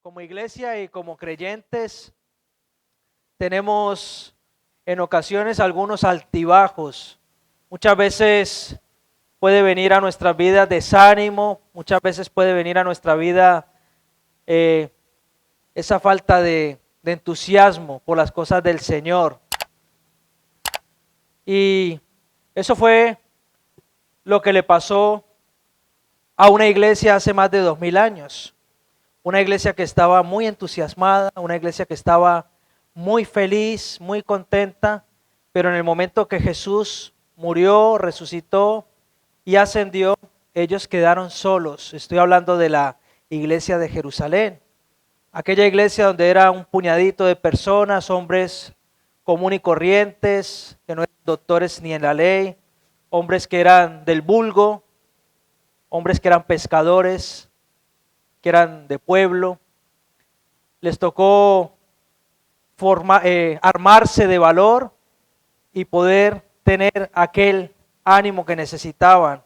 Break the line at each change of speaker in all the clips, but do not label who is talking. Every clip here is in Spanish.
Como iglesia y como creyentes tenemos en ocasiones algunos altibajos. Muchas veces puede venir a nuestra vida desánimo, muchas veces puede venir a nuestra vida esa falta de entusiasmo por las cosas del Señor. Y eso fue lo que le pasó a una iglesia hace más de 2000 años. Una iglesia que estaba muy entusiasmada, una iglesia que estaba muy feliz, muy contenta, pero en el momento que Jesús murió, resucitó y ascendió, ellos quedaron solos. Estoy hablando de la iglesia de Jerusalén, aquella iglesia donde era un puñadito de personas, hombres común y corrientes, que no eran doctores ni en la ley, hombres que eran del vulgo, hombres que eran pescadores, que eran de pueblo. Les tocó armarse de valor y poder tener aquel ánimo que necesitaban.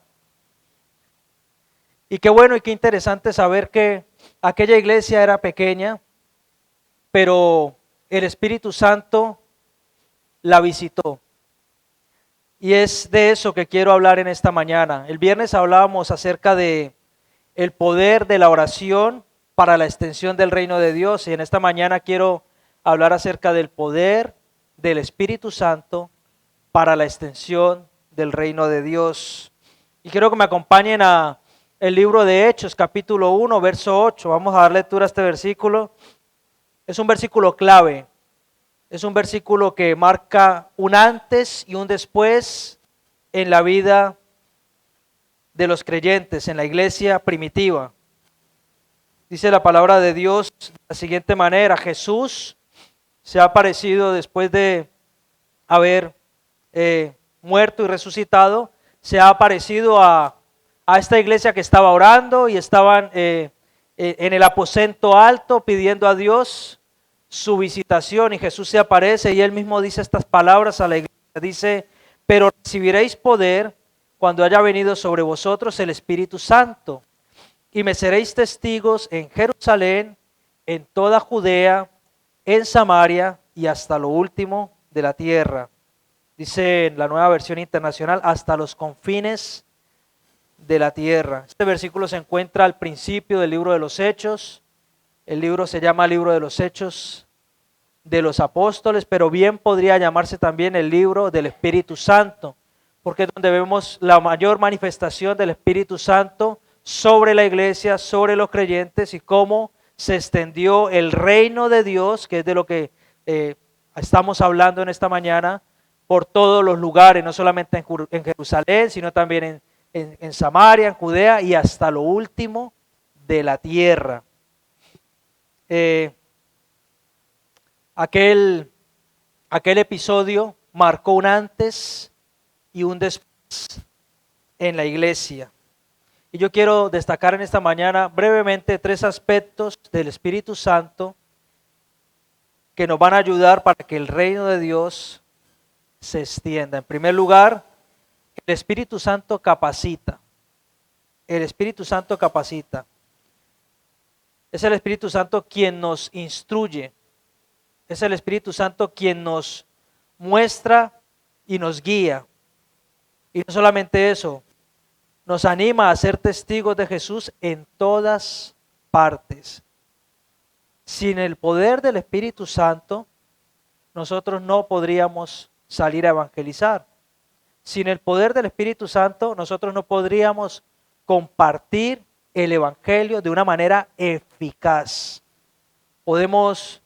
Y qué bueno y qué interesante saber que aquella iglesia era pequeña, pero el Espíritu Santo la visitó. Y es de eso que quiero hablar en esta mañana. El viernes hablábamos acerca de el poder de la oración para la extensión del reino de Dios, y en esta mañana quiero hablar acerca del poder del Espíritu Santo para la extensión del reino de Dios. Y quiero que me acompañen a el libro de Hechos, capítulo 1, verso 8. Vamos a dar lectura a este versículo. Es un versículo clave. Es un versículo que marca un antes y un después en la vida de los creyentes, en la iglesia primitiva. Dice la palabra de Dios de la siguiente manera: Jesús se ha aparecido después de haber muerto y resucitado, se ha aparecido a esta iglesia que estaba orando y estaban en el aposento alto pidiendo a Dios su visitación, y Jesús se aparece y él mismo dice estas palabras a la iglesia, dice: pero recibiréis poder cuando haya venido sobre vosotros el Espíritu Santo, y me seréis testigos en Jerusalén, en toda Judea, en Samaria y hasta lo último de la tierra. Dice en la Nueva Versión Internacional, hasta los confines de la tierra. Este versículo se encuentra al principio del libro de los Hechos. El libro se llama Libro de los Hechos de los Apóstoles, pero bien podría llamarse también el libro del Espíritu Santo, porque es donde vemos la mayor manifestación del Espíritu Santo sobre la iglesia, sobre los creyentes, y cómo se extendió el reino de Dios, que es de lo que estamos hablando en esta mañana, por todos los lugares, no solamente en Jerusalén, sino también en Samaria, en Judea y hasta lo último de la tierra. Aquel episodio marcó un antes y un después en la iglesia. Y yo quiero destacar en esta mañana brevemente 3 aspectos del Espíritu Santo que nos van a ayudar para que el reino de Dios se extienda. En primer lugar, el Espíritu Santo capacita. El Espíritu Santo capacita. Es el Espíritu Santo quien nos instruye. Es el Espíritu Santo quien nos muestra y nos guía. Y no solamente eso, nos anima a ser testigos de Jesús en todas partes. Sin el poder del Espíritu Santo, nosotros no podríamos salir a evangelizar. Sin el poder del Espíritu Santo, nosotros no podríamos compartir el Evangelio de una manera eficaz. Podemos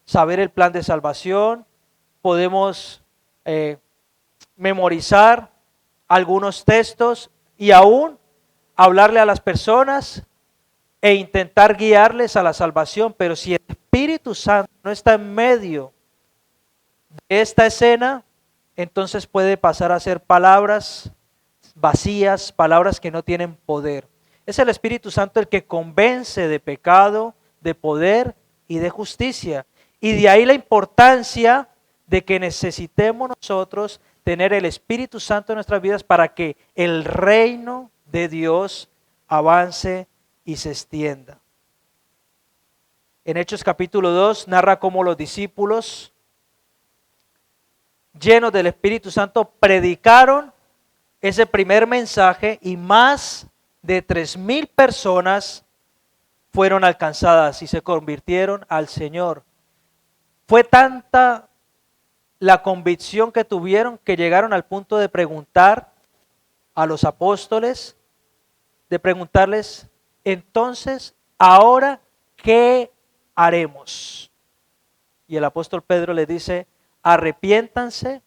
saber el plan de salvación, podemos memorizar algunos textos y aún hablarle a las personas e intentar guiarles a la salvación, pero si el Espíritu Santo no está en medio de esta escena, entonces puede pasar a ser palabras vacías, palabras que no tienen poder. Es el Espíritu Santo el que convence de pecado, de poder y de justicia. Y de ahí la importancia de que necesitemos nosotros tener el Espíritu Santo en nuestras vidas para que el reino de Dios avance y se extienda. En Hechos capítulo 2 narra cómo los discípulos, llenos del Espíritu Santo, predicaron ese primer mensaje y más de 3,000 personas fueron alcanzadas y se convirtieron al Señor. Fue tanta la convicción que tuvieron que llegaron al punto de preguntar a los apóstoles, de preguntarles, entonces, ¿ahora qué haremos? Y el apóstol Pedro les dice, arrepiéntanse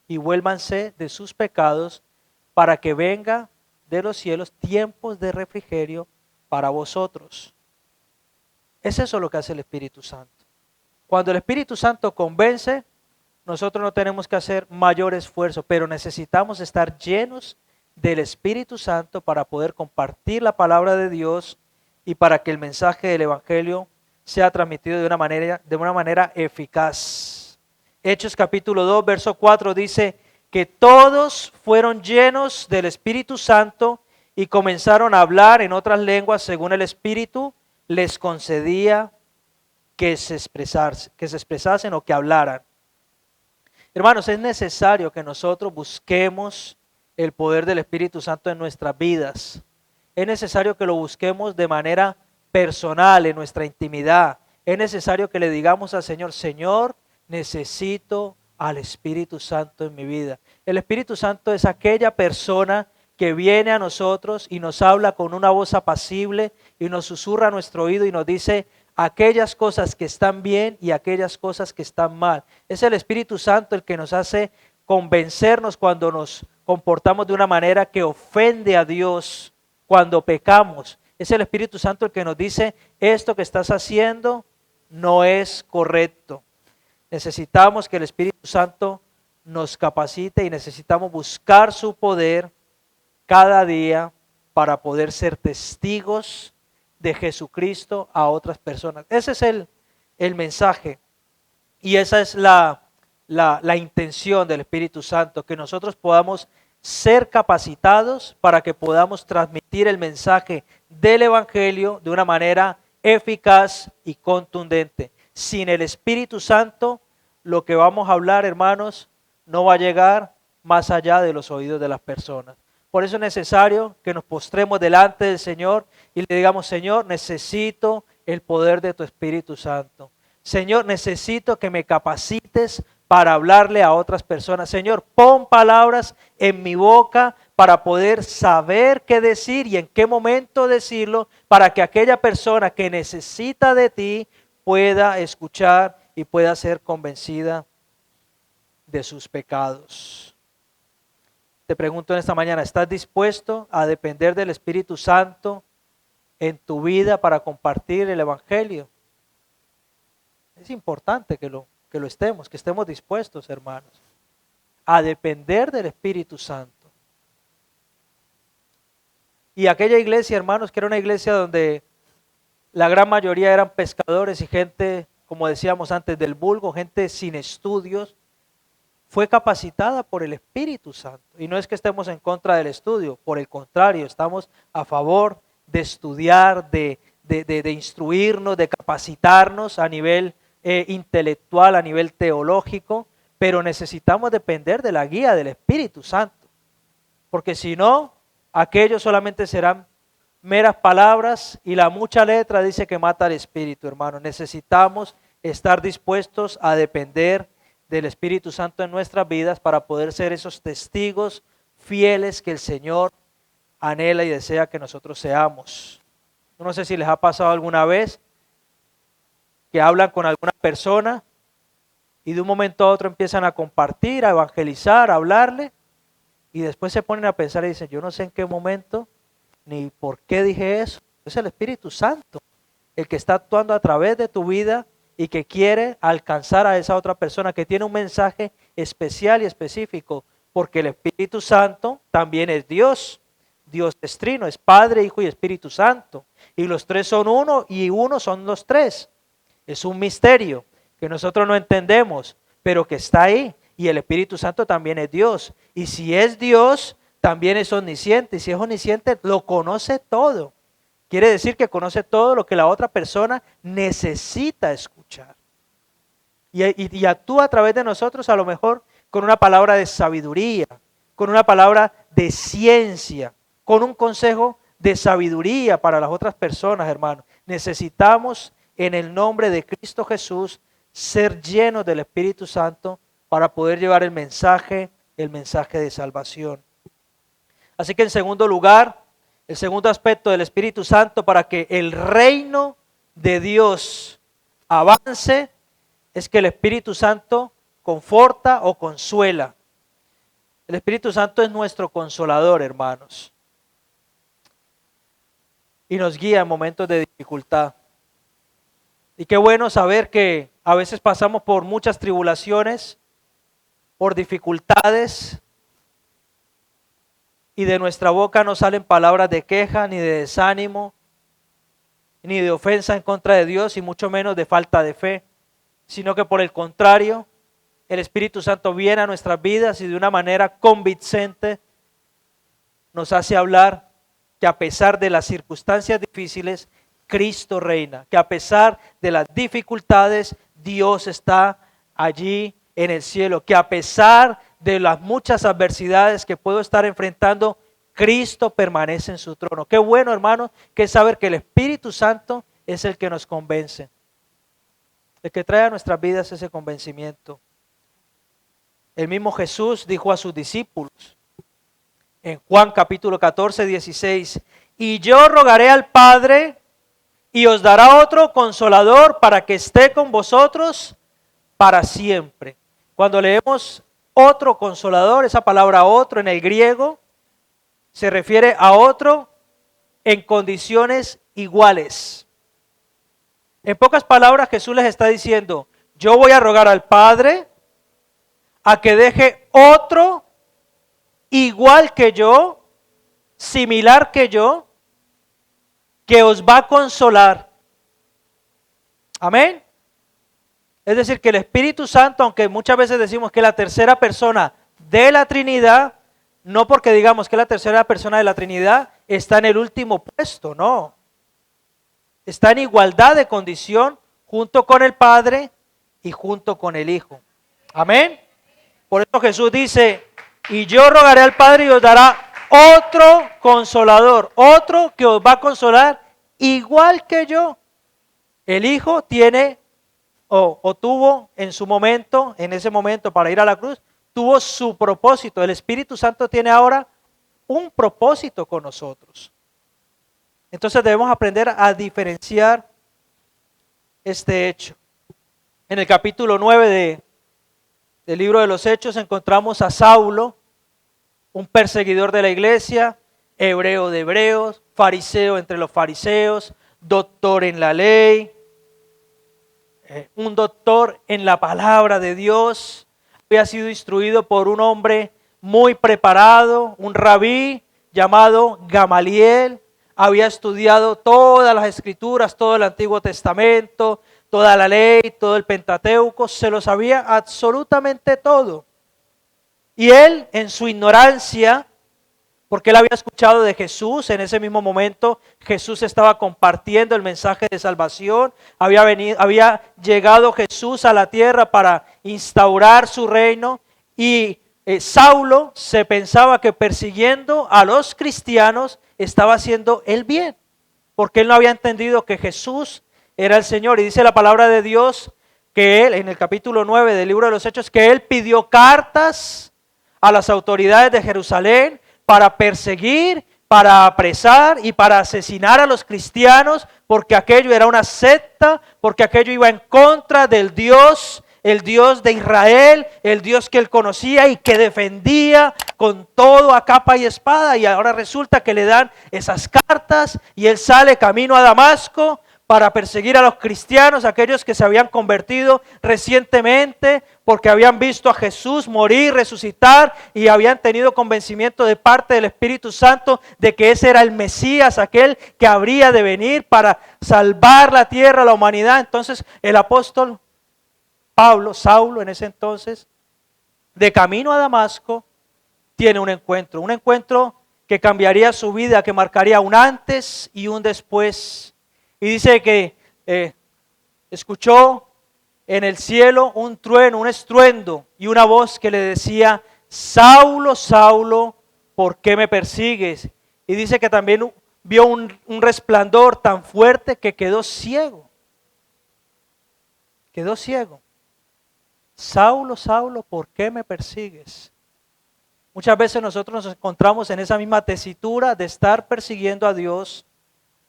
y vuélvanse de sus pecados para que venga de los cielos tiempos de refrigerio para vosotros. Es eso lo que hace el Espíritu Santo. Cuando el Espíritu Santo convence, nosotros no tenemos que hacer mayor esfuerzo, pero necesitamos estar llenos del Espíritu Santo para poder compartir la palabra de Dios y para que el mensaje del Evangelio sea transmitido de una manera eficaz. Hechos capítulo 2, verso 4 dice que todos fueron llenos del Espíritu Santo y comenzaron a hablar en otras lenguas según el Espíritu les concedía que se expresasen o que hablaran. Hermanos, es necesario que nosotros busquemos el poder del Espíritu Santo en nuestras vidas. Es necesario que lo busquemos de manera personal, en nuestra intimidad. Es necesario que le digamos al Señor, Señor, necesito al Espíritu Santo en mi vida. El Espíritu Santo es aquella persona que viene a nosotros y nos habla con una voz apacible y nos susurra a nuestro oído y nos dice aquellas cosas que están bien y aquellas cosas que están mal. Es el Espíritu Santo el que nos hace convencernos cuando nos comportamos de una manera que ofende a Dios, cuando pecamos. Es el Espíritu Santo el que nos dice, esto que estás haciendo no es correcto. Necesitamos que el Espíritu Santo nos capacite y necesitamos buscar su poder cada día para poder ser testigos de Jesucristo a otras personas. Ese es el mensaje y esa es la intención del Espíritu Santo, que nosotros podamos ser capacitados para que podamos transmitir el mensaje del Evangelio de una manera eficaz y contundente. Sin el Espíritu Santo, lo que vamos a hablar, hermanos, no va a llegar más allá de los oídos de las personas. Por eso es necesario que nos postremos delante del Señor y le digamos, Señor, necesito el poder de tu Espíritu Santo. Señor, necesito que me capacites para hablarle a otras personas. Señor, pon palabras en mi boca para poder saber qué decir y en qué momento decirlo, para que aquella persona que necesita de ti pueda escuchar y pueda ser convencida de sus pecados. Te pregunto en esta mañana, ¿estás dispuesto a depender del Espíritu Santo en tu vida para compartir el Evangelio? Es importante que lo estemos, que estemos dispuestos, hermanos, a depender del Espíritu Santo. Y aquella iglesia, hermanos, que era una iglesia donde la gran mayoría eran pescadores y gente, como decíamos antes, del vulgo, gente sin estudios, fue capacitada por el Espíritu Santo. Y no es que estemos en contra del estudio, por el contrario, estamos a favor de estudiar, de instruirnos, de capacitarnos a nivel intelectual, a nivel teológico, pero necesitamos depender de la guía del Espíritu Santo, porque si no, aquello solamente serán meras palabras y la mucha letra dice que mata al espíritu, hermano. Necesitamos estar dispuestos a depender del Espíritu Santo en nuestras vidas para poder ser esos testigos fieles que el Señor anhela y desea que nosotros seamos. No sé si les ha pasado alguna vez que hablan con alguna persona y de un momento a otro empiezan a compartir, a evangelizar, a hablarle y después se ponen a pensar y dicen, yo no sé en qué momento ni por qué dije eso. Es el Espíritu Santo el que está actuando a través de tu vida y que quiere alcanzar a esa otra persona, que tiene un mensaje especial y específico, porque el Espíritu Santo también es Dios. Dios es trino, es Padre, Hijo y Espíritu Santo. Y los tres son uno y uno son los tres. Es un misterio que nosotros no entendemos, pero que está ahí. Y el Espíritu Santo también es Dios. Y si es Dios, también es omnisciente. Y si es omnisciente, lo conoce todo. quiere decir que conoce todo lo que la otra persona necesita escuchar. Y actúa a través de nosotros a lo mejor con una palabra de sabiduría, con una palabra de ciencia, con un consejo de sabiduría para las otras personas, hermanos. Necesitamos en el nombre de Cristo Jesús ser llenos del Espíritu Santo para poder llevar el mensaje de salvación. Así que en segundo lugar, el segundo aspecto del Espíritu Santo para que el reino de Dios avance es que el Espíritu Santo conforta o consuela. El Espíritu Santo es nuestro consolador, hermanos, y nos guía en momentos de dificultad. Y qué bueno saber que a veces pasamos por muchas tribulaciones, por dificultades, y de nuestra boca no salen palabras de queja, ni de desánimo, ni de ofensa en contra de Dios, y mucho menos de falta de fe, sino que por el contrario, el Espíritu Santo viene a nuestras vidas y de una manera convincente nos hace hablar que a pesar de las circunstancias difíciles, Cristo reina, que a pesar de las dificultades, Dios está allí en el cielo, que a pesar de las muchas adversidades que puedo estar enfrentando, Cristo permanece en su trono. Qué bueno, hermano, que saber que el Espíritu Santo es el que nos convence, el que trae a nuestras vidas ese convencimiento. El mismo Jesús dijo a sus discípulos en Juan capítulo 14, 16, y yo rogaré al Padre y os dará otro consolador para que esté con vosotros para siempre. Cuando leemos otro consolador, esa palabra otro en el griego se refiere a otro en condiciones iguales. En pocas palabras, Jesús les está diciendo, yo voy a rogar al Padre a que deje otro igual que yo, similar que yo, que os va a consolar. Amén. Es decir, que el Espíritu Santo, aunque muchas veces decimos que es la tercera persona de la Trinidad, no porque digamos que la tercera persona de la Trinidad está en el último puesto, no. Está en igualdad de condición junto con el Padre y junto con el Hijo. Amén. Por eso Jesús dice, y yo rogaré al Padre y os dará otro consolador, otro que os va a consolar igual que yo. El Hijo tiene o tuvo en su momento, en ese momento para ir a la cruz, tuvo su propósito. El Espíritu Santo tiene ahora un propósito con nosotros. Entonces debemos aprender a diferenciar este hecho. En el capítulo 9 del libro de los Hechos encontramos a Saulo, un perseguidor de la iglesia, hebreo de hebreos, fariseo entre los fariseos, doctor en la ley, un doctor en la palabra de Dios. Había sido instruido por un hombre muy preparado, un rabí llamado Gamaliel. Había estudiado todas las escrituras, todo el Antiguo Testamento, toda la ley, todo el Pentateuco, se lo sabía absolutamente todo. Y él, en su ignorancia, porque él había escuchado de Jesús, en ese mismo momento Jesús estaba compartiendo el mensaje de salvación, había llegado Jesús a la tierra para instaurar su reino, y Saulo se pensaba que persiguiendo a los cristianos estaba haciendo el bien, porque él no había entendido que Jesús era el Señor. Y dice la palabra de Dios que él, en el capítulo 9 del libro de los Hechos, que él pidió cartas a las autoridades de Jerusalén para perseguir, para apresar y para asesinar a los cristianos, porque aquello era una secta, porque aquello iba en contra del Dios, el Dios de Israel, el Dios que él conocía y que defendía con todo a capa y espada. Y ahora resulta que le dan esas cartas y él sale camino a Damasco para perseguir a los cristianos, aquellos que se habían convertido recientemente porque habían visto a Jesús morir, resucitar y habían tenido convencimiento de parte del Espíritu Santo de que ese era el Mesías, aquel que habría de venir para salvar la tierra, la humanidad. Entonces el apóstol Saulo en ese entonces, de camino a Damasco, tiene un encuentro que cambiaría su vida, que marcaría un antes y un después. Y dice que escuchó en el cielo un trueno, un estruendo y una voz que le decía: Saulo, Saulo, ¿por qué me persigues? Y dice que también vio un resplandor tan fuerte que quedó ciego. Quedó ciego. Saulo, Saulo, ¿por qué me persigues? Muchas veces nosotros nos encontramos en esa misma tesitura de estar persiguiendo a Dios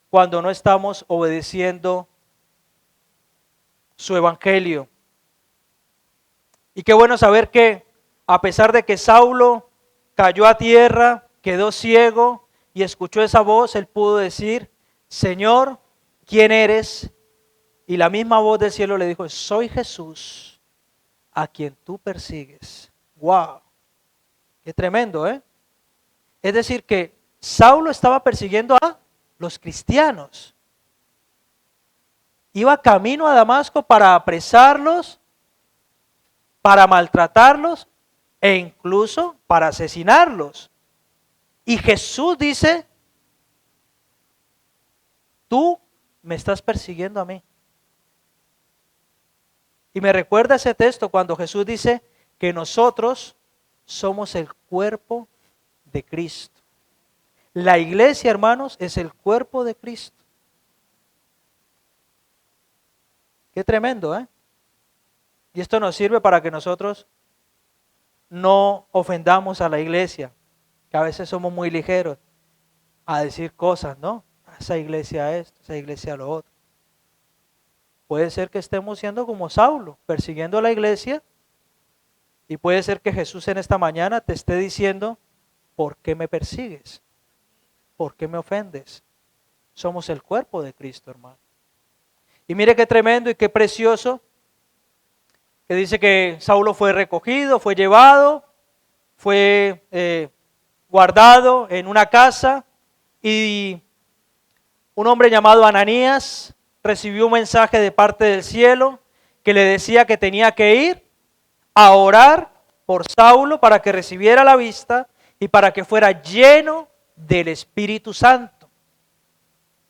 cuando no estamos obedeciendo su evangelio. Y qué bueno saber que a pesar de que Saulo cayó a tierra, quedó ciego y escuchó esa voz, él pudo decir: Señor, ¿quién eres? Y la misma voz del cielo le dijo: soy Jesús, a quien tú persigues. ¡Wow! Qué tremendo, ¿eh? Es decir, que Saulo estaba persiguiendo a los cristianos. Iba camino a Damasco para apresarlos, para maltratarlos e incluso para asesinarlos. Y Jesús dice: tú me estás persiguiendo a mí. Y me recuerda ese texto cuando Jesús dice que nosotros somos el cuerpo de Cristo. La iglesia, hermanos, es el cuerpo de Cristo. Qué tremendo, ¿eh? Y esto nos sirve para que nosotros no ofendamos a la iglesia, que a veces somos muy ligeros a decir cosas, ¿no? Esa iglesia esto, esa iglesia lo otro. Puede ser que estemos siendo como Saulo, persiguiendo a la iglesia, y puede ser que Jesús en esta mañana te esté diciendo: ¿por qué me persigues? ¿Por qué me ofendes? Somos el cuerpo de Cristo, hermano. Y mire qué tremendo y qué precioso, que dice que Saulo fue recogido, fue llevado, fue guardado en una casa, y un hombre llamado Ananías recibió un mensaje de parte del cielo que le decía que tenía que ir a orar por Saulo para que recibiera la vista y para que fuera lleno del Espíritu Santo.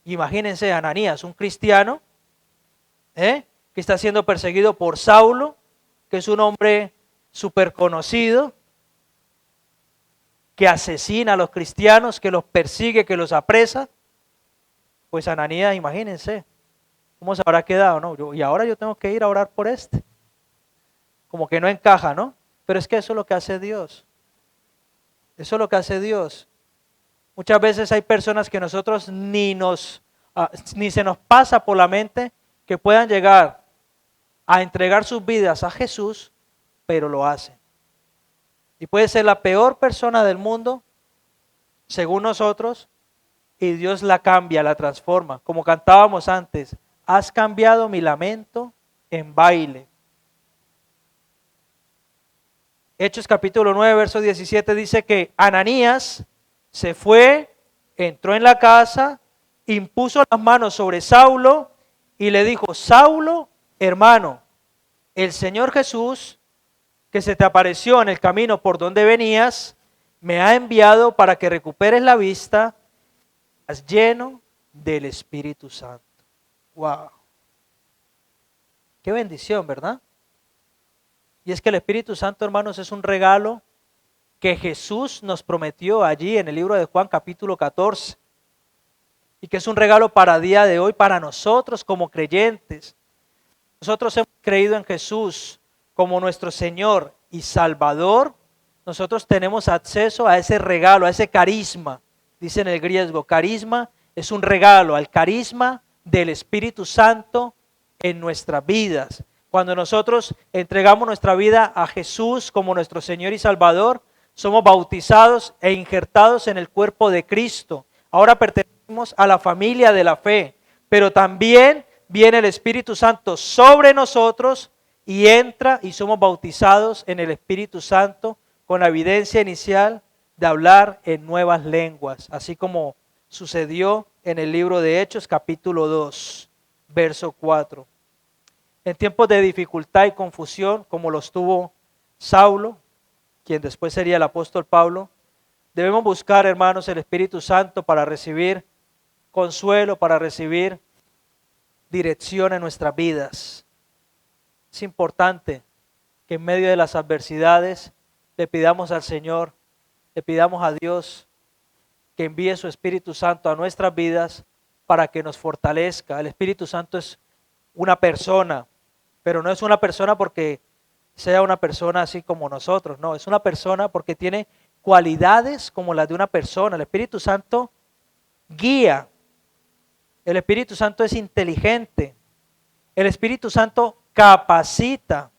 Imagínense, Ananías, un cristiano, que está siendo perseguido por Saulo, que es un hombre súper conocido, que asesina a los cristianos, que los persigue, que los apresa. Pues Ananías, imagínense, ¿cómo se habrá quedado, no? Y ahora yo tengo que ir a orar por este. Como que no encaja, ¿no? Pero es que eso es lo que hace Dios. Eso es lo que hace Dios. Muchas veces hay personas que nosotros ni se nos pasa por la mente que puedan llegar a entregar sus vidas a Jesús, pero lo hacen. Y puede ser la peor persona del mundo, según nosotros, y Dios la cambia, la transforma. Como cantábamos antes: has cambiado mi lamento en baile. Hechos capítulo 9, verso 17 dice que Ananías se fue, entró en la casa, impuso las manos sobre Saulo y le dijo: Saulo, hermano, el Señor Jesús, que se te apareció en el camino por donde venías, me ha enviado para que recuperes la vista, estás lleno del Espíritu Santo. ¡Wow! Qué bendición, ¿verdad? Y es que el Espíritu Santo, hermanos, es un regalo que Jesús nos prometió allí en el libro de Juan capítulo 14. Y que es un regalo para día de hoy, para nosotros como creyentes. Nosotros hemos creído en Jesús como nuestro Señor y Salvador. Nosotros tenemos acceso a ese regalo, a ese carisma. Dice en el griego, carisma es un regalo, al carisma del Espíritu Santo en nuestras vidas. Cuando nosotros entregamos nuestra vida a Jesús como nuestro Señor y Salvador, somos bautizados e injertados en el cuerpo de Cristo. Ahora pertenecemos a la familia de la fe, pero también viene el Espíritu Santo sobre nosotros y entra y somos bautizados en el Espíritu Santo con la evidencia inicial de hablar en nuevas lenguas, así como sucedió en el libro de Hechos capítulo 2, verso 4. En tiempos de dificultad y confusión, como los tuvo Saulo, quien después sería el apóstol Pablo, Debemos buscar, hermanos, el Espíritu Santo para recibir consuelo, para recibir dirección en nuestras vidas. Es importante que en medio de las adversidades le pidamos al Señor, le pidamos a Dios que envíe su Espíritu Santo a nuestras vidas para que nos fortalezca. El Espíritu Santo es una persona, pero no es una persona porque sea una persona así como nosotros, no, es una persona porque tiene cualidades como las de una persona. El Espíritu Santo guía, el Espíritu Santo es inteligente, el Espíritu Santo capacita,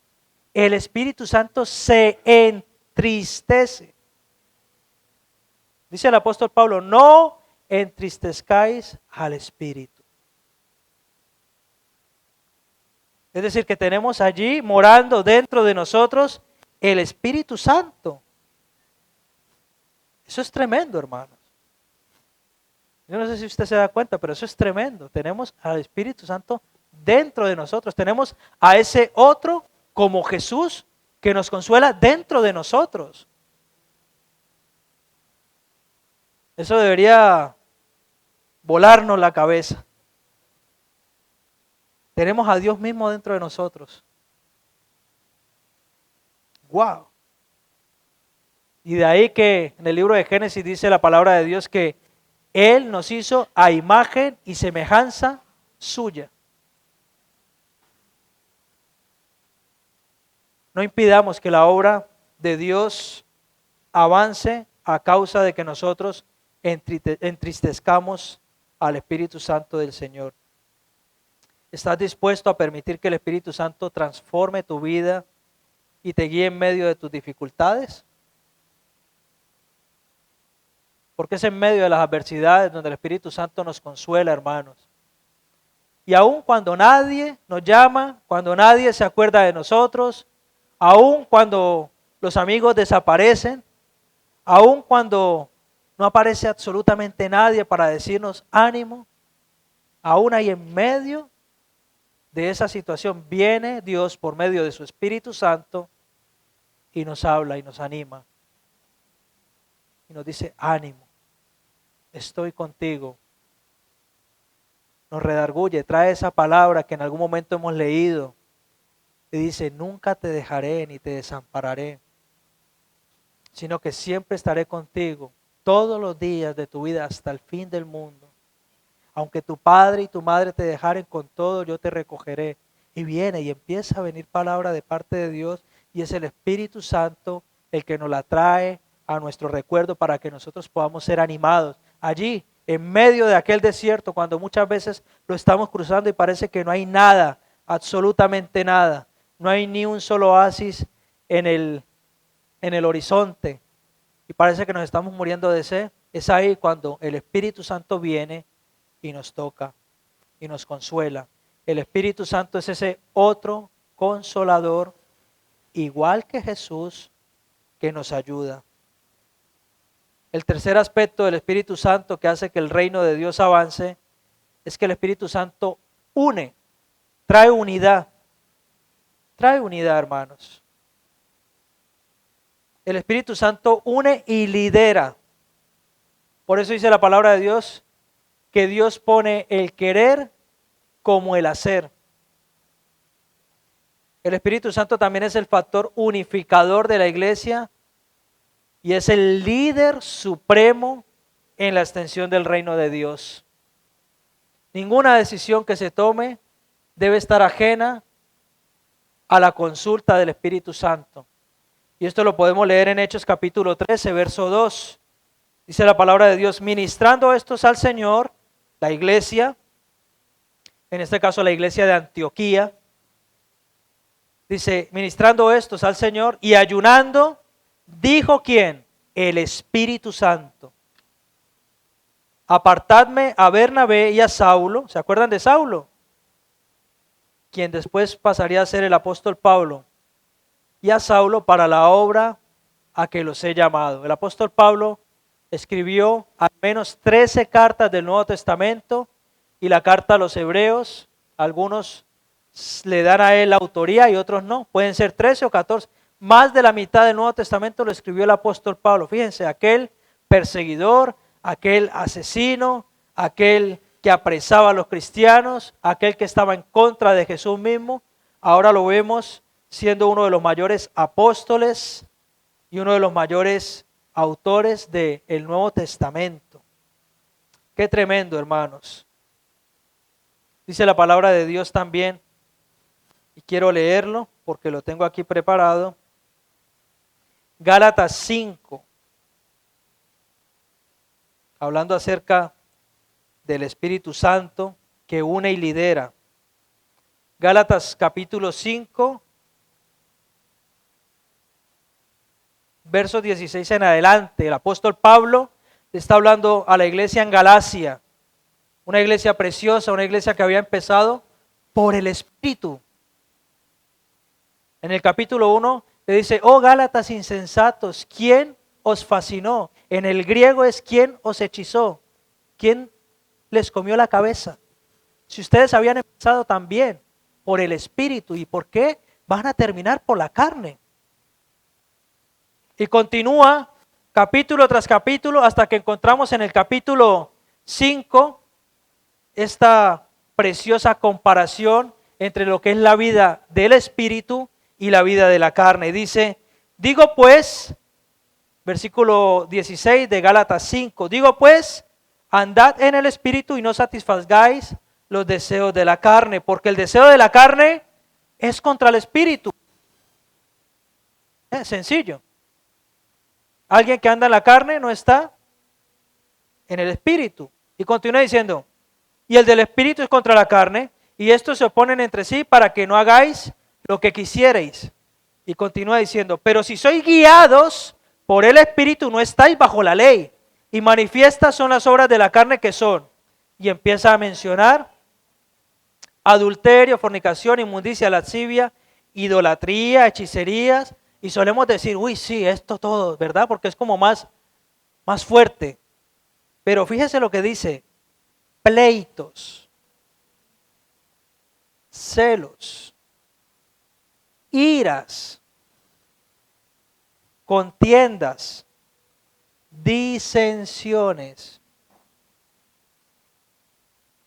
el Espíritu Santo se entristece. Dice el apóstol Pablo, no entristezcáis al Espíritu. Es decir, que tenemos allí morando dentro de nosotros el Espíritu Santo. Eso es tremendo, hermanos. Yo no sé si usted se da cuenta, pero eso es tremendo. Tenemos al Espíritu Santo dentro de nosotros. Tenemos a ese otro como Jesús que nos consuela dentro de nosotros. Eso debería volarnos la cabeza. Tenemos a Dios mismo dentro de nosotros. ¡Wow! Y de ahí que en el libro de Génesis dice la palabra de Dios que Él nos hizo a imagen y semejanza suya. No impidamos que la obra de Dios avance a causa de que nosotros entristezcamos al Espíritu Santo del Señor. ¿Estás dispuesto a permitir que el Espíritu Santo transforme tu vida y te guíe en medio de tus dificultades? Porque es en medio de las adversidades donde el Espíritu Santo nos consuela, hermanos. Y aun cuando nadie nos llama, cuando nadie se acuerda de nosotros, aun cuando los amigos desaparecen, aun cuando no aparece absolutamente nadie para decirnos ánimo, aún ahí en medio de esa situación viene Dios por medio de su Espíritu Santo y nos habla y nos anima. Y nos dice, ánimo, estoy contigo. Nos redarguye, trae esa palabra que en algún momento hemos leído. Y dice, nunca te dejaré ni te desampararé, sino que siempre estaré contigo todos los días de tu vida hasta el fin del mundo. Aunque tu padre y tu madre te dejaren con todo, yo te recogeré. Y viene y empieza a venir palabra de parte de Dios y es el Espíritu Santo el que nos la trae a nuestro recuerdo para que nosotros podamos ser animados. Allí, en medio de aquel desierto, cuando muchas veces lo estamos cruzando y parece que no hay nada, absolutamente nada. No hay ni un solo oasis en el horizonte y parece que nos estamos muriendo de sed. Es ahí cuando el Espíritu Santo viene y nos toca y nos consuela. El Espíritu Santo es ese otro consolador, igual que Jesús, que nos ayuda. El tercer aspecto del Espíritu Santo que hace que el reino de Dios avance es que el Espíritu Santo une, trae unidad. Trae unidad, hermanos. El Espíritu Santo une y lidera. Por eso dice la palabra de Dios que Dios pone el querer como el hacer. El Espíritu Santo también es el factor unificador de la iglesia y es el líder supremo en la extensión del reino de Dios. Ninguna decisión que se tome debe estar ajena a la consulta del Espíritu Santo. Y esto lo podemos leer en Hechos capítulo 13, verso 2. Dice la palabra de Dios, ministrando estos al Señor, la iglesia, en este caso la iglesia de Antioquía, dice, ministrando estos al Señor y ayunando, dijo ¿quién? El Espíritu Santo. Apartadme a Bernabé y a Saulo, ¿se acuerdan de Saulo? Quien después pasaría a ser el apóstol Pablo, y a Saulo para la obra a que los he llamado. El apóstol Pablo escribió al menos 13 cartas del Nuevo Testamento y la carta a los hebreos, algunos le dan a él la autoría y otros no, pueden ser 13 o 14. Más de la mitad del Nuevo Testamento lo escribió el apóstol Pablo. Fíjense, aquel perseguidor, aquel asesino, aquel que apresaba a los cristianos, aquel que estaba en contra de Jesús mismo. Ahora lo vemos siendo uno de los mayores apóstoles y uno de los mayores autores del Nuevo Testamento. Qué tremendo, hermanos. Dice la palabra de Dios también, y quiero leerlo porque lo tengo aquí preparado. Gálatas 5, hablando acerca del Espíritu Santo que une y lidera. Gálatas capítulo 5, versos 16 en adelante. El apóstol Pablo está hablando a la iglesia en Galacia, una iglesia preciosa, una iglesia que había empezado por el Espíritu. En el capítulo 1 le dice: oh Gálatas insensatos, ¿quién os fascinó? En el griego es ¿quién os hechizó? ¿Quién les comió la cabeza? Si ustedes habían empezado también por el Espíritu, ¿y por qué van a terminar por la carne? Y continúa capítulo tras capítulo hasta que encontramos en el capítulo 5 esta preciosa comparación entre lo que es la vida del Espíritu y la vida de la carne. Dice: digo pues, versículo 16 de Gálatas 5, digo pues, andad en el Espíritu y no satisfagáis los deseos de la carne, porque el deseo de la carne es contra el Espíritu. Es sencillo. Alguien que anda en la carne no está en el Espíritu. Y continúa diciendo: y el del Espíritu es contra la carne, y estos se oponen entre sí para que no hagáis lo que quisierais. Y continúa diciendo: pero si sois guiados por el Espíritu, no estáis bajo la ley. Y manifiestas son las obras de la carne, que son. Y empieza a mencionar adulterio, fornicación, inmundicia, lascivia, idolatría, hechicerías. Y solemos decir: uy, sí, esto todo, ¿verdad? Porque es como más fuerte. Pero fíjese lo que dice: pleitos, celos, iras, contiendas, disensiones.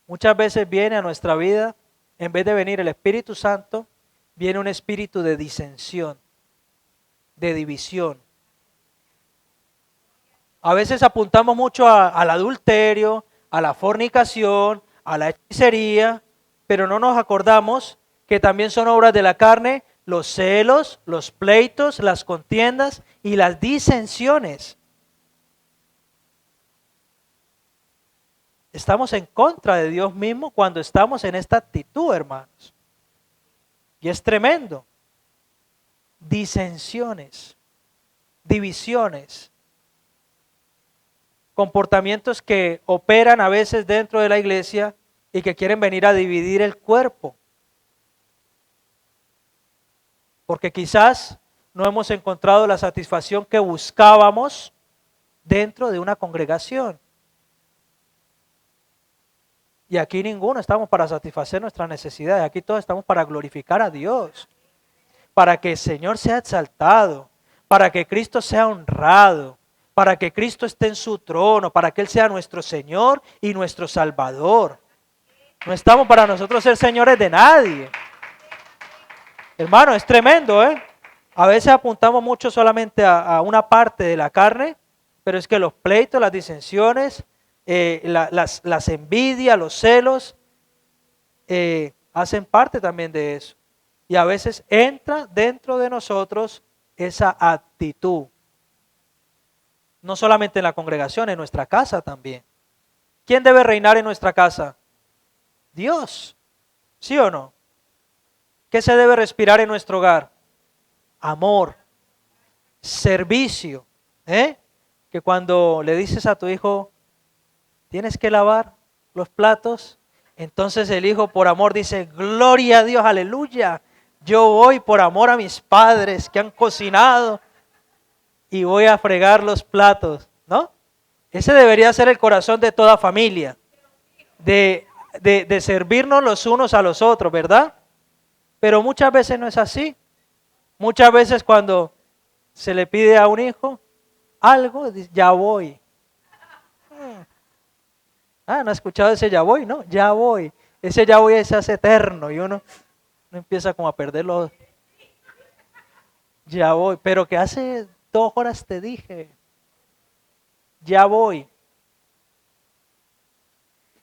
Muchas veces viene a nuestra vida, en vez de venir el Espíritu Santo, viene un espíritu de disensión, de división. A veces apuntamos mucho al adulterio, a la fornicación, a la hechicería, pero no nos acordamos que también son obras de la carne los celos, los pleitos, las contiendas y las disensiones. Estamos en contra de Dios mismo cuando estamos en esta actitud, hermanos. Y es tremendo. Disensiones, divisiones, comportamientos que operan a veces dentro de la iglesia y que quieren venir a dividir el cuerpo. Porque quizás no hemos encontrado la satisfacción que buscábamos dentro de una congregación. Y aquí ninguno estamos para satisfacer nuestras necesidades, aquí todos estamos para glorificar a Dios, para que el Señor sea exaltado, para que Cristo sea honrado, para que Cristo esté en su trono, para que Él sea nuestro Señor y nuestro Salvador. No estamos para nosotros ser señores de nadie. Hermano, es tremendo, ¿eh? A veces apuntamos mucho solamente a una parte de la carne, pero es que los pleitos, las disensiones, las envidias, los celos, hacen parte también de eso. Y a veces entra dentro de nosotros esa actitud. No solamente en la congregación, en nuestra casa también. ¿Quién debe reinar en nuestra casa? Dios. ¿Sí o no? ¿Qué se debe respirar en nuestro hogar? Amor, servicio. Que cuando le dices a tu hijo, tienes que lavar los platos, entonces el hijo por amor dice, gloria a Dios, aleluya. Yo voy por amor a mis padres que han cocinado y voy a fregar los platos, ¿no? Ese debería ser el corazón de toda familia, de servirnos los unos a los otros, ¿verdad? Pero muchas veces no es así. Muchas veces cuando se le pide a un hijo algo, dice, ya voy. ¿No ha escuchado ese ya voy? No, ya voy. Ese ya voy se hace eterno y uno empieza como a perderlo. Ya voy, pero que hace 2 horas te dije, ya voy.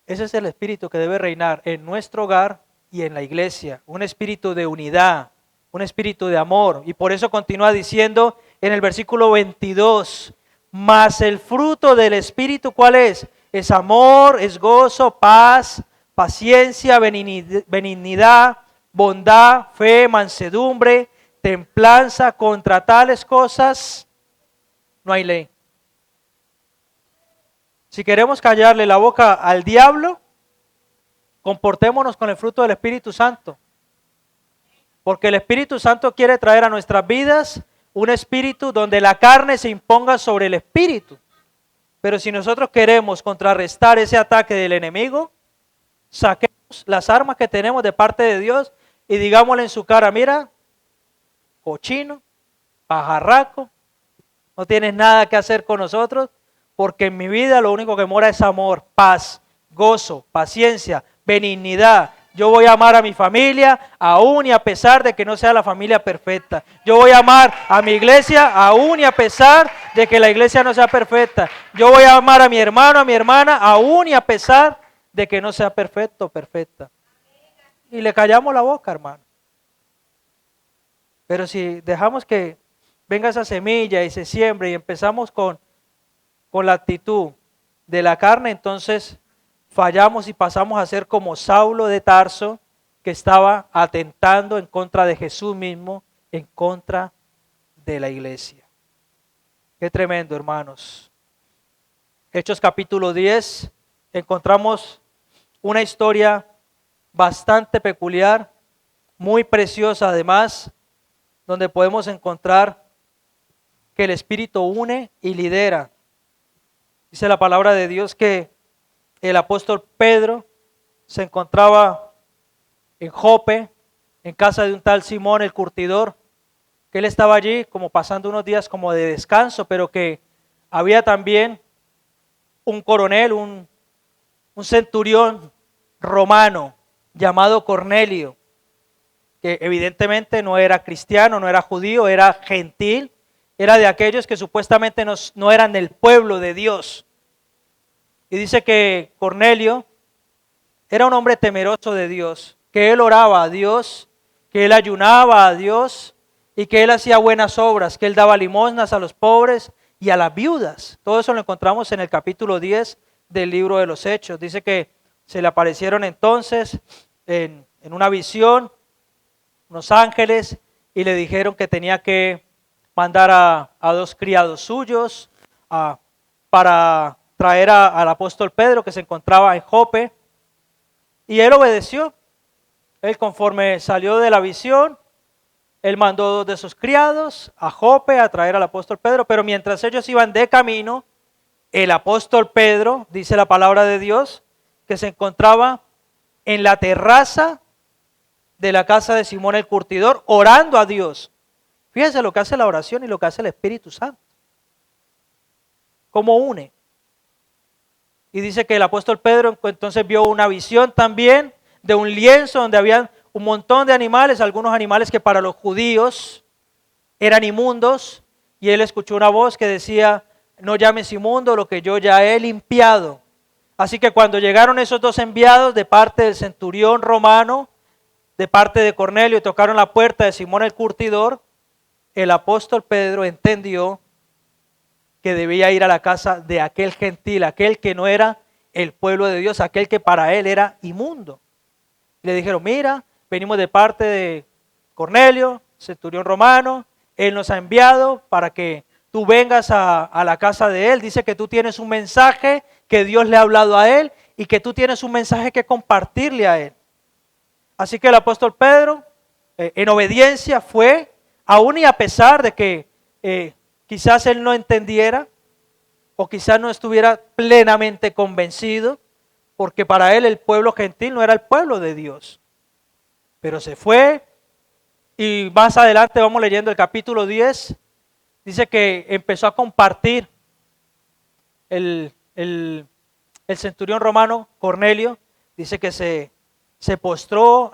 Ese es el espíritu que debe reinar en nuestro hogar y en la iglesia. Un espíritu de unidad, un espíritu de amor. Y por eso continúa diciendo en el versículo 22, mas el fruto del espíritu, ¿cuál es? Es amor, es gozo, paz, paciencia, benignidad, bondad, fe, mansedumbre, templanza. Contra tales cosas no hay ley. Si queremos callarle la boca al diablo, comportémonos con el fruto del Espíritu Santo. Porque el Espíritu Santo quiere traer a nuestras vidas un espíritu donde la carne se imponga sobre el espíritu. Pero si nosotros queremos contrarrestar ese ataque del enemigo, saquemos las armas que tenemos de parte de Dios y digámosle en su cara, mira, cochino, pajarraco, no tienes nada que hacer con nosotros, porque en mi vida lo único que mora es amor, paz, gozo, paciencia, benignidad. Yo voy a amar a mi familia aún y a pesar de que no sea la familia perfecta. Yo voy a amar a mi iglesia aún y a pesar de que la iglesia no sea perfecta. Yo voy a amar a mi hermano, a mi hermana aún y a pesar de que no sea perfecto o perfecta. Y le callamos la boca, hermano. Pero si dejamos que venga esa semilla y se siembre y empezamos con la actitud de la carne, entonces fallamos y pasamos a ser como Saulo de Tarso, que estaba atentando en contra de Jesús mismo, en contra de la iglesia. Qué tremendo, hermanos. Hechos capítulo 10, encontramos una historia bastante peculiar, muy preciosa además, donde podemos encontrar que el Espíritu une y lidera. Dice la palabra de Dios que el apóstol Pedro se encontraba en Jope, en casa de un tal Simón el curtidor, que él estaba allí como pasando unos días como de descanso, pero que había también un coronel, un centurión romano llamado Cornelio, que evidentemente no era cristiano, no era judío, era gentil, era de aquellos que supuestamente no eran del pueblo de Dios. Y dice que Cornelio era un hombre temeroso de Dios, que él oraba a Dios, que él ayunaba a Dios y que él hacía buenas obras, que él daba limosnas a los pobres y a las viudas. Todo eso lo encontramos en el capítulo 10 del libro de los Hechos. Dice que se le aparecieron entonces en una visión unos ángeles y le dijeron que tenía que mandar a 2 criados suyos para traer al apóstol Pedro, que se encontraba en Jope, y él obedeció. Él, conforme salió de la visión, él mandó 2 de sus criados a Jope a traer al apóstol Pedro, pero mientras ellos iban de camino, el apóstol Pedro, dice la palabra de Dios, que se encontraba en la terraza de la casa de Simón el curtidor, orando a Dios. Fíjense lo que hace la oración y lo que hace el Espíritu Santo. Cómo une. Y dice que el apóstol Pedro entonces vio una visión también de un lienzo donde habían un montón de animales, algunos animales que para los judíos eran inmundos, y él escuchó una voz que decía, no llames inmundo lo que yo ya he limpiado. Así que cuando llegaron esos 2 enviados de parte del centurión romano, de parte de Cornelio, y tocaron la puerta de Simón el curtidor, el apóstol Pedro entendió que debía ir a la casa de aquel gentil, aquel que no era el pueblo de Dios, aquel que para él era inmundo. Le dijeron, mira, venimos de parte de Cornelio, centurión romano, él nos ha enviado para que tú vengas a la casa de él. Dice que tú tienes un mensaje que Dios le ha hablado a él y que tú tienes un mensaje que compartirle a él. Así que el apóstol Pedro, en obediencia, fue, aún y a pesar de que quizás él no entendiera o quizás no estuviera plenamente convencido, porque para él el pueblo gentil no era el pueblo de Dios. Pero se fue y más adelante vamos leyendo el capítulo 10, dice que empezó a compartir el El centurión romano, Cornelio, dice que se postró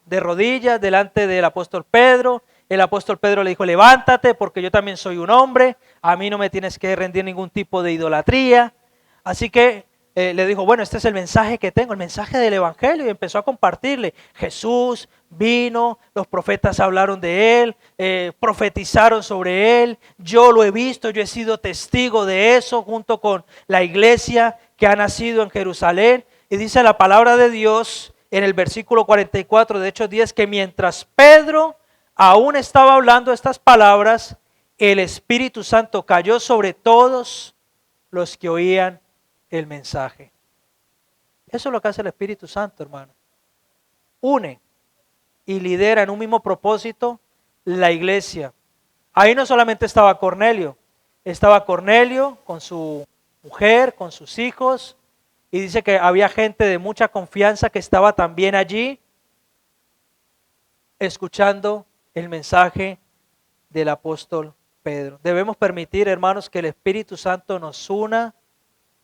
de rodillas delante del apóstol Pedro. El apóstol Pedro le dijo, levántate porque yo también soy un hombre, a mí no me tienes que rendir ningún tipo de idolatría. Así que le dijo, bueno, este es el mensaje que tengo, el mensaje del evangelio, y empezó a compartirle. Jesús vino, los profetas hablaron de él, profetizaron sobre él, yo lo he visto, yo he sido testigo de eso junto con la iglesia que ha nacido en Jerusalén. Y dice la palabra de Dios en el versículo 44 de Hechos 10 que mientras Pedro aún estaba hablando estas palabras, el Espíritu Santo cayó sobre todos los que oían el mensaje. Eso es lo que hace el Espíritu Santo, hermano. Une y lidera en un mismo propósito la iglesia. Ahí no solamente estaba Cornelio con su mujer, con sus hijos, y dice que había gente de mucha confianza que estaba también allí escuchando el mensaje del apóstol Pedro. Debemos permitir, hermanos, que el Espíritu Santo nos una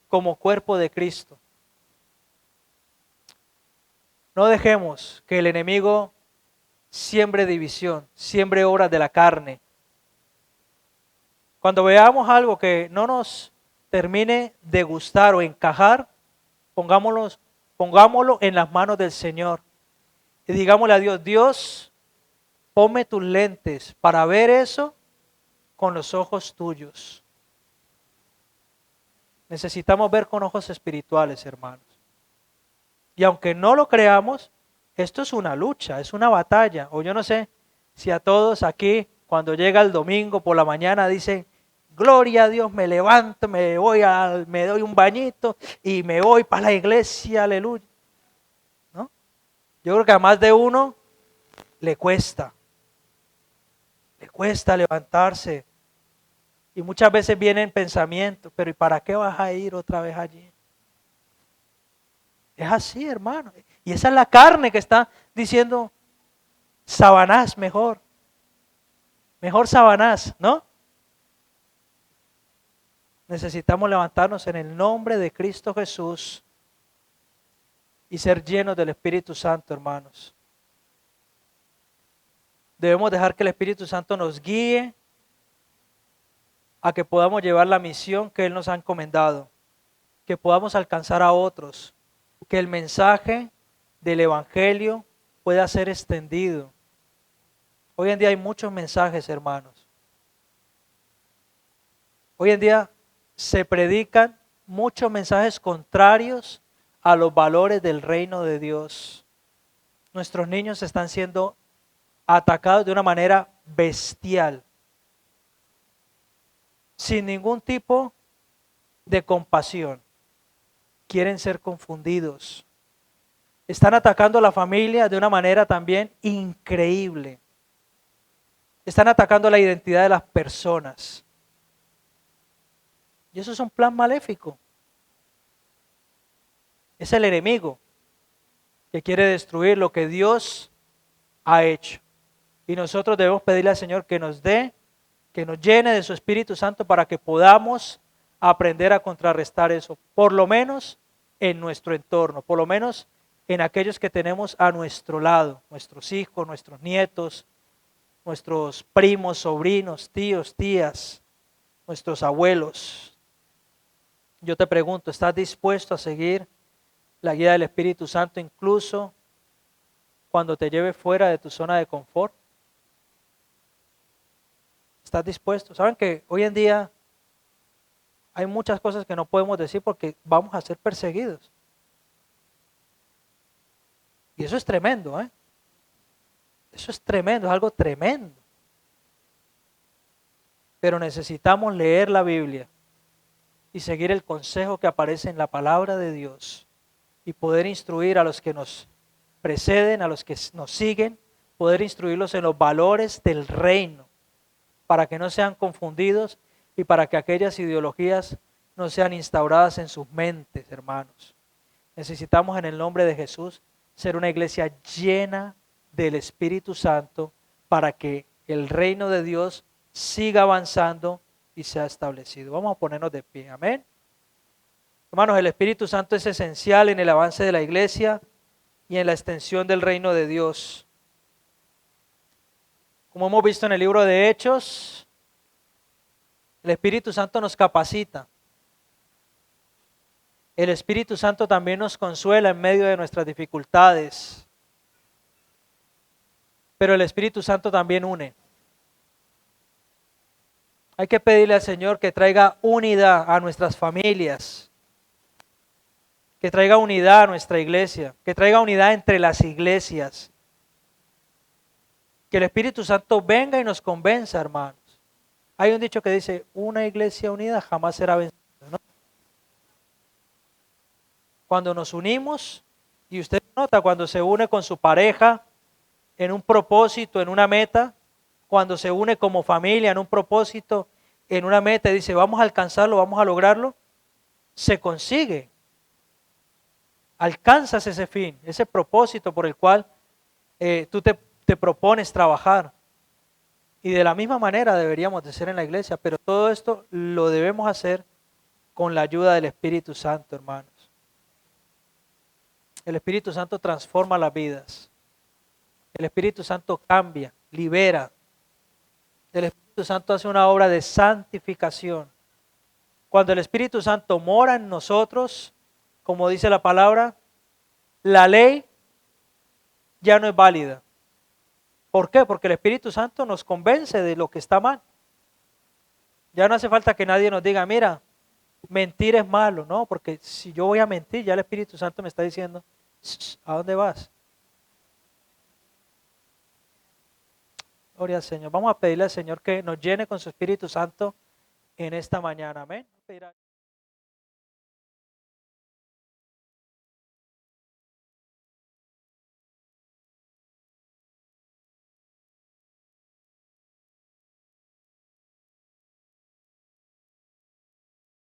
como cuerpo de Cristo. No dejemos que el enemigo siembre división, siembre obras de la carne. Cuando veamos algo que no nos termine de gustar o encajar, pongámoslo en las manos del Señor y digámosle a Dios, Dios, ponme tus lentes para ver eso con los ojos tuyos. Necesitamos ver con ojos espirituales, hermanos. Y aunque no lo creamos, esto es una lucha, es una batalla. O yo no sé si a todos aquí, cuando llega el domingo por la mañana, dicen, gloria a Dios, me levanto, me doy un bañito y me voy para la iglesia, aleluya. ¿No? Yo creo que a más de uno le cuesta levantarse. Y muchas veces vienen pensamientos, pero ¿y para qué vas a ir otra vez allí? Es así, hermano. Y esa es la carne que está diciendo, Sabanás mejor Sabanás, ¿no? Necesitamos levantarnos en el nombre de Cristo Jesús y ser llenos del Espíritu Santo, hermanos. Debemos dejar que el Espíritu Santo nos guíe a que podamos llevar la misión que Él nos ha encomendado, que podamos alcanzar a otros, que el mensaje del Evangelio pueda ser extendido. Hoy en día hay muchos mensajes, hermanos. Hoy en día se predican muchos mensajes contrarios a los valores del reino de Dios. Nuestros niños están siendo atacados de una manera bestial, sin ningún tipo de compasión. Quieren ser confundidos. Están atacando a la familia de una manera también increíble. Están atacando la identidad de las personas. Y eso es un plan maléfico. Es el enemigo que quiere destruir lo que Dios ha hecho. Y nosotros debemos pedirle al Señor que nos llene de su Espíritu Santo para que podamos aprender a contrarrestar eso, por lo menos en nuestro entorno, por lo menos en aquellos que tenemos a nuestro lado, nuestros hijos, nuestros nietos, nuestros primos, sobrinos, tíos, tías, nuestros abuelos. Yo te pregunto, ¿estás dispuesto a seguir la guía del Espíritu Santo incluso cuando te lleve fuera de tu zona de confort? ¿Estás dispuesto? ¿Saben que hoy en día hay muchas cosas que no podemos decir porque vamos a ser perseguidos? Y eso es tremendo, ¿eh? Eso es tremendo, es algo tremendo. Pero necesitamos leer la Biblia y seguir el consejo que aparece en la palabra de Dios y poder instruir a los que nos preceden, a los que nos siguen, poder instruirlos en los valores del reino para que no sean confundidos y para que aquellas ideologías no sean instauradas en sus mentes, hermanos. Necesitamos en el nombre de Jesús ser una iglesia llena del Espíritu Santo para que el reino de Dios siga avanzando y sea establecido. Vamos a ponernos de pie, amén. Hermanos, el Espíritu Santo es esencial en el avance de la iglesia y en la extensión del reino de Dios. Como hemos visto en el libro de Hechos, el Espíritu Santo nos capacita. El Espíritu Santo también nos consuela en medio de nuestras dificultades. Pero el Espíritu Santo también une. Hay que pedirle al Señor que traiga unidad a nuestras familias, que traiga unidad a nuestra iglesia, que traiga unidad entre las iglesias. Que el Espíritu Santo venga y nos convenza, hermanos. Hay un dicho que dice, una iglesia unida jamás será vencida, ¿no? Cuando nos unimos, y usted nota cuando se une con su pareja en un propósito, en una meta, cuando se une como familia en un propósito, en una meta, y dice, vamos a alcanzarlo, vamos a lograrlo, se consigue. Alcanzas ese fin, ese propósito por el cual tú te propones trabajar. Y de la misma manera deberíamos de ser en la iglesia, pero todo esto lo debemos hacer con la ayuda del Espíritu Santo, hermanos. El Espíritu Santo transforma las vidas. El Espíritu Santo cambia, libera. El Espíritu Santo hace una obra de santificación. Cuando el Espíritu Santo mora en nosotros, como dice la palabra, la ley ya no es válida. ¿Por qué? Porque el Espíritu Santo nos convence de lo que está mal. Ya no hace falta que nadie nos diga, mira, mentir es malo, ¿no? Porque si yo voy a mentir, ya el Espíritu Santo me está diciendo, ¿a dónde vas? Gloria al Señor. Vamos a pedirle al Señor que nos llene con su Espíritu Santo en esta mañana. Amén.